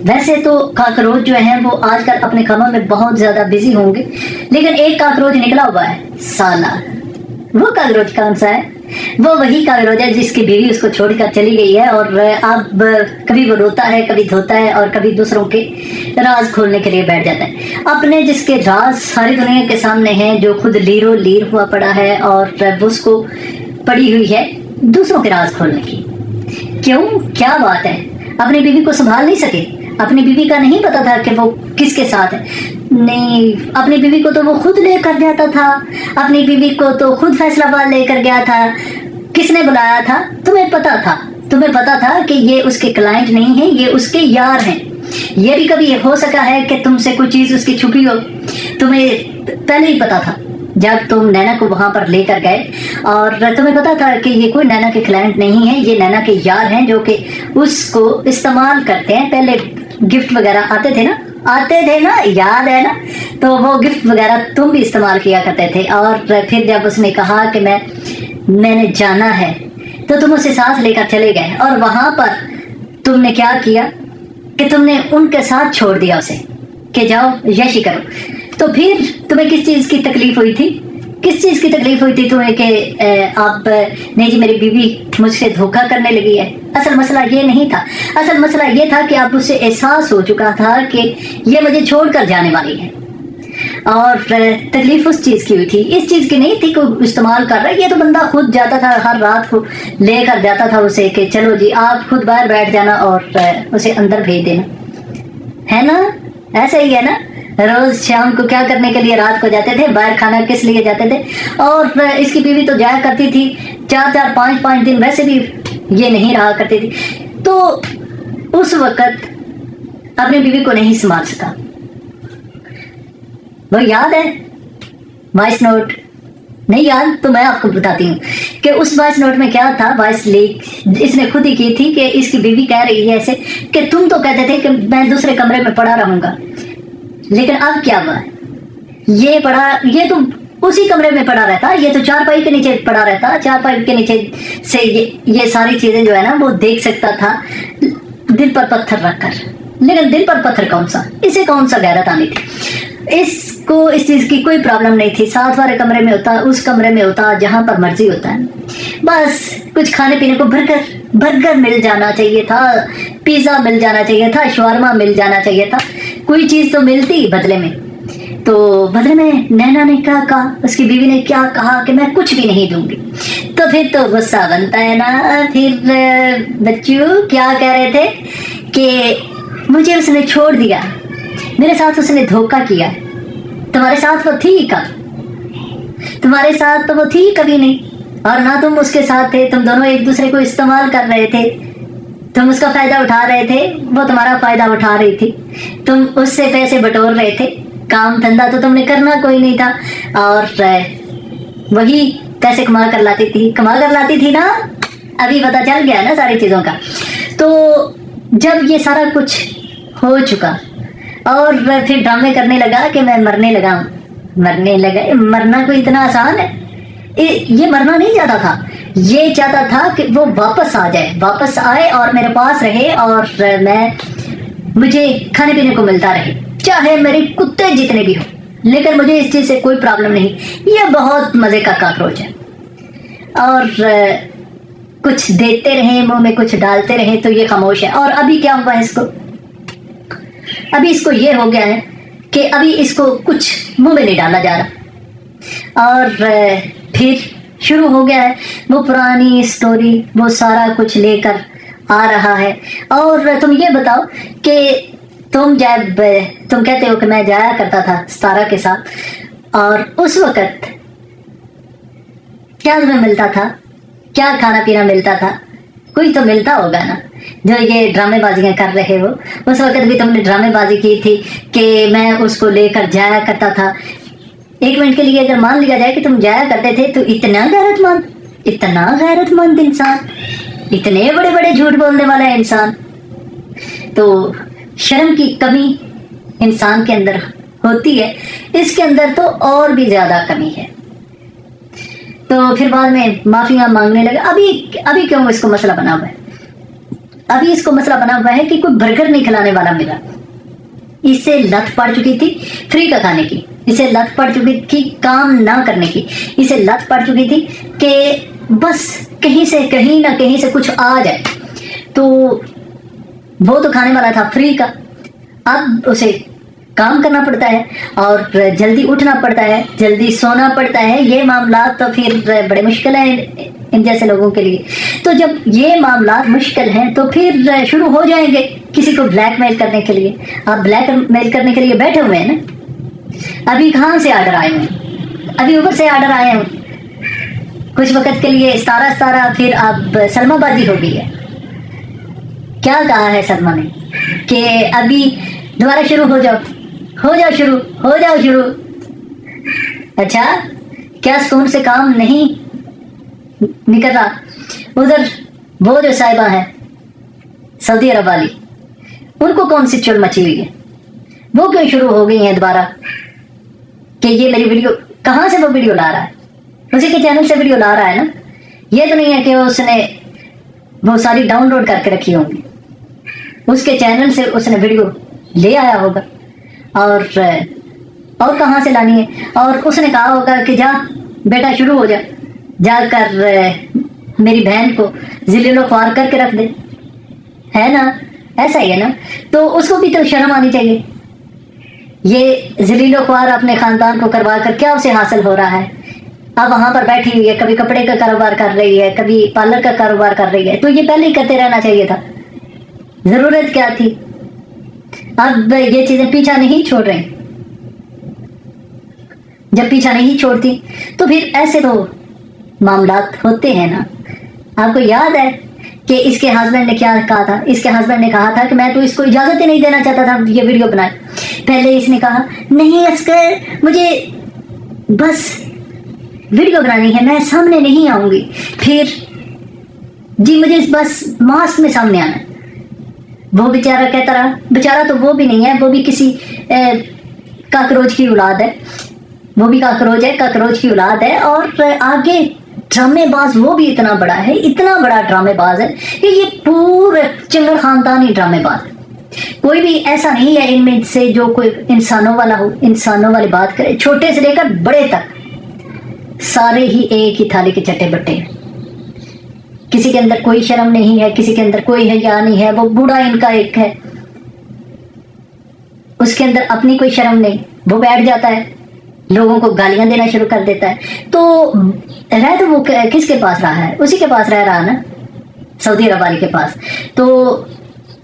ویسے تو کاکروچ جو ہیں وہ آج کل اپنے کاموں میں بہت زیادہ بزی ہوں گے، لیکن ایک کاکروچ نکلا ہوا ہے سالار۔ وہ کاکروچ کون سا ہے؟ وہ وہی کاکروچ ہے جس کی بیوی اس کو چھوڑ کر چلی گئی ہے، اور اب کبھی وہ روتا ہے، کبھی دھوتا ہے، اور کبھی دوسروں کے راز کھولنے کے لیے بیٹھ جاتا ہے، اپنے جس کے راز ساری دنیا کے سامنے ہیں، جو خود لیرو لیر ہوا پڑا ہے اور اس کو پڑی ہوئی ہے دوسروں کے راز کھولنے کی۔ کیوں؟ کیا بات ہے؟ اپنی بیوی کو سنبھال نہیں سکے؟ اپنی بیوی کا نہیں پتا تھا کہ وہ کس کے ساتھ ہے؟ نہیں، اپنی بیوی کو تو وہ خود لے کر جاتا تھا، اپنی بیوی کو تو خود فیصلہ آباد لے کر گیا تھا۔ کس نے بلایا تھا؟ تمہیں پتا تھا، تمہیں پتا تھا کہ یہ اس کے کلائنٹ نہیں ہیں، یہ اس کے یار ہیں۔ یہ بھی کبھی ہو سکا ہے کہ تم سے کوئی چیز اس کی چھپی ہو؟ تمہیں پہلے ہی پتا تھا جب تم نینا کو وہاں پر لے کر گئے، اور تمہیں پتا تھا کہ یہ کوئی نینا کے کلائنٹ نہیں ہے، یہ نینا کے یار ہیں جو کہ اس کو استعمال کرتے ہیں۔ پہلے گفٹ وغیرہ آتے تھے نا، یاد ہے نا؟ تو وہ گفٹ وغیرہ تم بھی استعمال کیا کرتے تھے، اور پھر جب اس نے کہا کہ میں نے جانا ہے تو تم اسے ساتھ لے کر چلے گئے، اور وہاں پر تم نے کیا کیا کہ تم نے ان کے ساتھ چھوڑ دیا اسے کہ جاؤ یشی کرو۔ تو پھر تمہیں کس چیز کی تکلیف ہوئی تھی؟ کس چیز کی تکلیف ہوئی تھی تمہیں کہ آپ نہیں جی میری بیوی مجھ سے دھوکہ کرنے لگی ہے؟ اصل مسئلہ یہ نہیں تھا، اصل مسئلہ یہ تھا کہ آپ اسے احساس ہو چکا تھا کہ یہ مجھے چھوڑ کر جانے والی ہے، اور تکلیف اس چیز کی ہوئی تھی، اس چیز کی نہیں تھی کہ استعمال کر رہا ہے۔ یہ تو بندہ خود جاتا تھا، ہر رات کو لے کر جاتا تھا اسے کہ چلو جی آپ خود باہر بیٹھ جانا اور اسے اندر بھیج دینا، ہے نا؟ ایسا ہی ہے نا؟ روز شام کو کیا کرنے کے لیے رات کو جاتے تھے باہر، کھانا کس لیے جاتے تھے؟ اور اس کی بیوی تو جایا کرتی تھی 4-5 دن، ویسے بھی یہ نہیں رہا کرتی تھی، تو اس وقت اپنی بیوی کو نہیں سنبھال سکا۔ وہ یاد ہے وائس نوٹ؟ نہیں یاد تو میں آپ کو بتاتی ہوں کہ اس وائس نوٹ میں کیا تھا۔ وائس لیک اس نے خود ہی کی تھی کہ اس کی بیوی کہہ رہی ہے ایسے کہ تم تو کہتے تھے کہ میں دوسرے کمرے میں پڑا رہوں گا، لیکن اب کیا ہوا؟ یہ تو اسی کمرے میں پڑا رہتا، یہ تو چارپائی کے نیچے پڑا رہتا، چارپائی کے نیچے سے یہ ساری چیزیں جو ہے نا وہ دیکھ سکتا تھا دل پر پتھر رکھ کر۔ لیکن دل پر پتھر کون سا؟ اسے کون سا غیرت آنی تھی؟ اس کو اس چیز کی کوئی پرابلم نہیں تھی، ساتھ والے کمرے میں ہوتا، اس کمرے میں ہوتا جہاں پر مرضی ہوتا ہے، بس کچھ کھانے پینے کو برگر مل جانا چاہیے تھا، پیزا مل جانا چاہیے تھا، شورما مل جانا چاہیے تھا، کوئی چیز تو ملتی بدلے میں۔ تو بدلے میں نینا نے کیا کہا، اس کی بیوی نے کیا کہا کہ میں کچھ بھی نہیں دوں گی۔ تو پھر تو غصہ بنتا ہے نا۔ پھر بچوں کیا کہہ رہے تھے کہ مجھے اس نے چھوڑ دیا، میرے ساتھ اس نے دھوکہ کیا۔ تمہارے ساتھ وہ تھی تمہارے ساتھ تو وہ تھی کبھی نہیں، اور نہ تم اس کے ساتھ تھے، تم دونوں ایک دوسرے کو استعمال کر رہے تھے، تم اس کا فائدہ اٹھا رہے تھے، وہ تمہارا فائدہ اٹھا رہی تھی، تم اس سے پیسے بٹور رہے تھے، کام دھندا تو تم نے کرنا کوئی نہیں تھا، اور وہی پیسے کما کر لاتی تھی نا۔ ابھی پتہ چل گیا نا ساری چیزوں کا۔ تو جب یہ سارا کچھ ہو چکا اور پھر ڈرامے کرنے لگا کہ میں مرنے لگا، مرنا کوئی اتنا آسان ہے؟ یہ مرنا نہیں چاہتا تھا، یہ چاہتا تھا کہ وہ واپس آئے اور میرے پاس رہے، اور مجھے کھانے پینے کو ملتا رہے، چاہے میرے کتے جتنے بھی ہو، لیکن مجھے اس چیز سے کوئی پرابلم نہیں۔ یہ بہت مزے کا کاکروچ ہے، اور کچھ دیتے رہے منہ میں، کچھ ڈالتے رہے تو یہ خاموش ہے۔ اور ابھی کیا ہوا ہے ابھی اس کو یہ ہو گیا ہے کہ ابھی اس کو کچھ منہ میں نہیں ڈالا جا رہا، اور پھر شروع ہو گیا ہے وہ پرانی سٹوری، وہ سارا کچھ لے کر آ رہا ہے۔ اور تم یہ بتاؤ کہ تم کہتے ہو کہ میں جایا کرتا تھا ستارہ کے ساتھ، اور اس وقت کیا تمہیں ملتا تھا؟ کیا کھانا پینا ملتا تھا؟ کوئی تو ملتا ہوگا نا، جو یہ ڈرامے بازیاں کر رہے ہو۔ اس وقت بھی تم نے ڈرامے بازی کی تھی کہ میں اس کو لے کر جایا کرتا تھا۔ ایک منٹ کے لیے اگر مان لیا جائے کہ تم جایا کرتے تھے تو اتنا غیرت مند انسان، اتنے بڑے بڑے جھوٹ بولنے والا انسان، تو شرم کی کمی انسان کے اندر ہوتی ہے، اس کے اندر تو اور بھی زیادہ کمی ہے۔ تو پھر بعد میں معافیاں مانگنے لگا۔ ابھی کیوں اس کو مسئلہ بنا ہوا ہے؟ ابھی اس کو مسئلہ بنا ہوا ہے کہ کوئی برگر نہیں کھلانے والا ملا. اس سے لت پڑ چکی تھی فری کا کھانے کی, اسے لت پڑ چکی تھی کام نہ کرنے کی, اسے لت پڑ چکی تھی کہ بس کہیں نہ کہیں سے کچھ آ جائے. تو وہ تو کھانے والا تھا فری کا, اب اسے کام کرنا پڑتا ہے اور جلدی اٹھنا پڑتا ہے, جلدی سونا پڑتا ہے. یہ معاملات تو پھر بڑے مشکل ہیں ان جیسے لوگوں کے لیے. تو جب یہ معاملات مشکل ہیں تو پھر شروع ہو جائیں گے کسی کو بلیک میل کرنے کے لیے. آپ بلیک میل کرنے کے لیے بیٹھے ہوئے ہیں نا. ابھی کہاں سے آرڈر آئے ہیں؟ ابھی اوپر سے آرڈر آئے ہیں. کچھ وقت کے لیے ستارہ پھر اب سلمہ بازی ہو گئی ہے. کیا کہا ہے سلمہ نے کہ ابھی دوبارہ شروع ہو جاؤ شروع. اچھا کیا سکون سے کام نہیں نکل رہا؟ ادھر وہ جو صاحبہ ہیں سعودی عرب والی, ان کو کون سی چڑ مچی ہوئی ہے؟ وہ کیوں شروع ہو گئی ہیں دوبارہ کہ یہ میری ویڈیو, کہاں سے وہ ویڈیو لا رہا ہے؟ اسی کے چینل سے ویڈیو لا رہا ہے نا. یہ تو نہیں ہے کہ اس نے وہ ساری ڈاؤن لوڈ کر کے رکھی ہوں گی, اس کے چینل سے اس نے ویڈیو لے آیا ہوگا اور کہاں سے لانی ہے. اور اس نے کہا ہوگا کہ جا بیٹا شروع ہو جا کر میری بہن کو ذلیل و خوار کر کے رکھ دے, ہے نا؟ ایسا ہی ہے نا. تو اس کو بھی تو شرم آنی چاہیے. یہ ذلیل و خوار اپنے خاندان کو کروا کر کیا اسے حاصل ہو رہا ہے؟ اب وہاں پر بیٹھی ہوئی ہے, کبھی کپڑے کا کاروبار کر رہی ہے, کبھی پارلر کا کاروبار کر رہی ہے. تو یہ پہلے ہی کرتے رہنا چاہیے تھا, ضرورت کیا تھی؟ اب یہ چیزیں پیچھا نہیں چھوڑ رہی. جب پیچھا نہیں چھوڑتی تو پھر ایسے تو معاملات ہوتے ہیں نا. آپ کو یاد ہے کہ اس کے ہسبینڈ نے کیا کہا تھا؟ اس کے ہسبینڈ نے کہا تھا کہ میں تو اس کو اجازت ہی نہیں دینا چاہتا تھا یہ ویڈیو بنائے. پہلے اس نے کہا نہیں اصغر مجھے بس ویڈیو بنانی ہے, میں سامنے نہیں آؤں گی. پھر جی مجھے بس ماسک میں سامنے آنا ہے. وہ بیچارہ کہتا رہا, بیچارہ تو وہ بھی نہیں ہے, وہ بھی کسی کاکروچ کی اولاد ہے, وہ بھی کاکروچ کی اولاد ہے. اور آگے ڈرامے باز وہ بھی اتنا بڑا ہے, اتنا بڑا ڈرامے باز ہے کہ یہ پورے چنگڑ خاندانی ڈرامے باز ہے. کوئی بھی ایسا نہیں ہے ان میں سے جو کوئی انسانوں والا ہو, انسانوں والی بات کرے. چھوٹے سے لے کر بڑے تک سارے ہی ایک ہی تھالی کے چٹے بٹے ہیں. کسی کے اندر کوئی شرم نہیں ہے, کسی کے اندر کوئی حیا نہیں ہے. وہ بوڑھا ان کا ایک ہے, اس کے اندر اپنی کوئی شرم نہیں. وہ بیٹھ جاتا ہے, لوگوں کو گالیاں دینا شروع کر دیتا ہے. تو وہ کس کے پاس رہا ہے؟ اسی کے پاس رہ رہا نا, سعودی عرب والی کے پاس. تو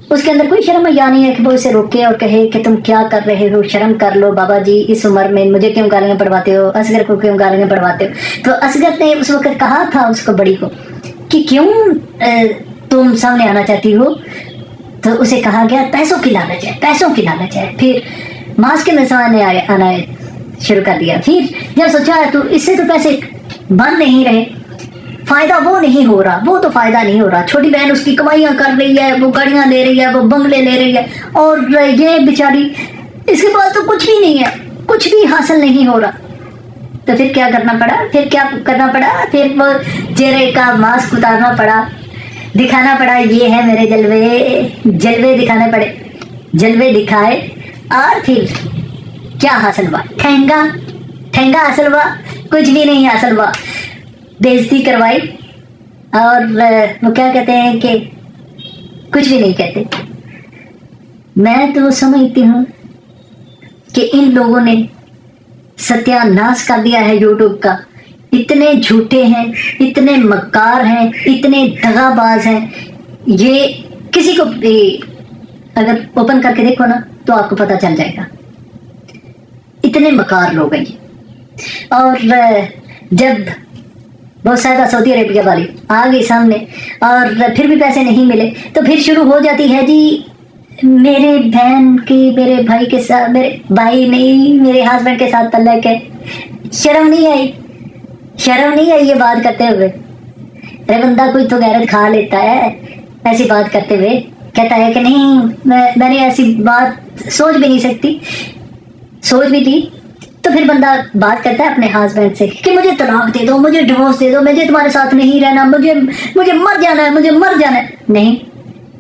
اس کے اندر کوئی شرم حیا نہیں ہے کہ وہ اسے روکے اور کہے کہ تم کیا کر رہے ہو, شرم کر لو بابا جی, اس عمر میں مجھے کیوں گالیاں پڑھواتے ہو, اصغر کو کیوں گالیاں پڑھواتے ہو. تو اصغر نے اس وقت کہا تھا اس کو, بڑی کو, کہ کیوں تم سامنے آنا چاہتی ہو. تو اسے کہا گیا پیسوں کی لالچ ہے. پھر ماسک میں سامنے آنا شروع کر دیا. پھر جب سوچا تو اس سے تو پیسے بند نہیں رہے, فائدہ وہ نہیں ہو رہا, وہ تو فائدہ نہیں ہو رہا. چھوٹی بہن اس کی کمائیاں کر رہی ہے, وہ گاڑیاں لے رہی ہے, وہ بنگلے لے رہی ہے, اور یہ بیچاری اس کے پاس تو کچھ بھی نہیں ہے, کچھ بھی حاصل نہیں ہو رہا. تو پھر کیا کرنا پڑا؟ پھر وہ چہرے کا ماسک اتارنا پڑا, دکھانا پڑا یہ ہے میرے جلوے دکھانے پڑے. جلوے دکھائے اور پھر کیا حاصل ہوا؟ ٹھنگا حاصل ہوا؟ کچھ بھی نہیں حاصل ہوا. بےعزتی کروائی, اور وہ کیا کہتے ہیں کہ کچھ بھی نہیں کہتے. میں تو سمجھتی ہوں کہ ان لوگوں نے ستیہ ناش کر دیا ہے یوٹیوب کا. اتنے جھوٹے ہیں, اتنے مکار ہیں, اتنے دغا باز ہیں. یہ کسی کو اگر اوپن کر کے دیکھو نا تو آپ کو پتہ چل جائے گا, اتنے مکار لوگ ہیں یہ. اور جب وہ صاحبہ سعودی عربیہ والی آ گئی سامنے اور پھر بھی پیسے نہیں ملے, تو پھر شروع ہو جاتی ہے جی میرے بہن کی میرے بھائی کے ساتھ, میرے بھائی نہیں میرے ہسبینڈ کے ساتھ تعلق ہے. شرم نہیں آئی یہ بات کرتے ہوئے؟ ارے بندہ کوئی تو غیرت کھا لیتا ہے ایسی بات کرتے ہوئے. کہتا ہے کہ نہیں میں نے ایسی بات سوچ بھی نہیں سکتی, سوچ بھی تھی. تو پھر بندہ بات کرتا ہے اپنے ہسبینڈ سے کہ مجھے طلاق دے دو, مجھے ڈیورس دے دو, مجھے تمہارے ساتھ نہیں رہنا, مجھے مر جانا ہے. نہیں,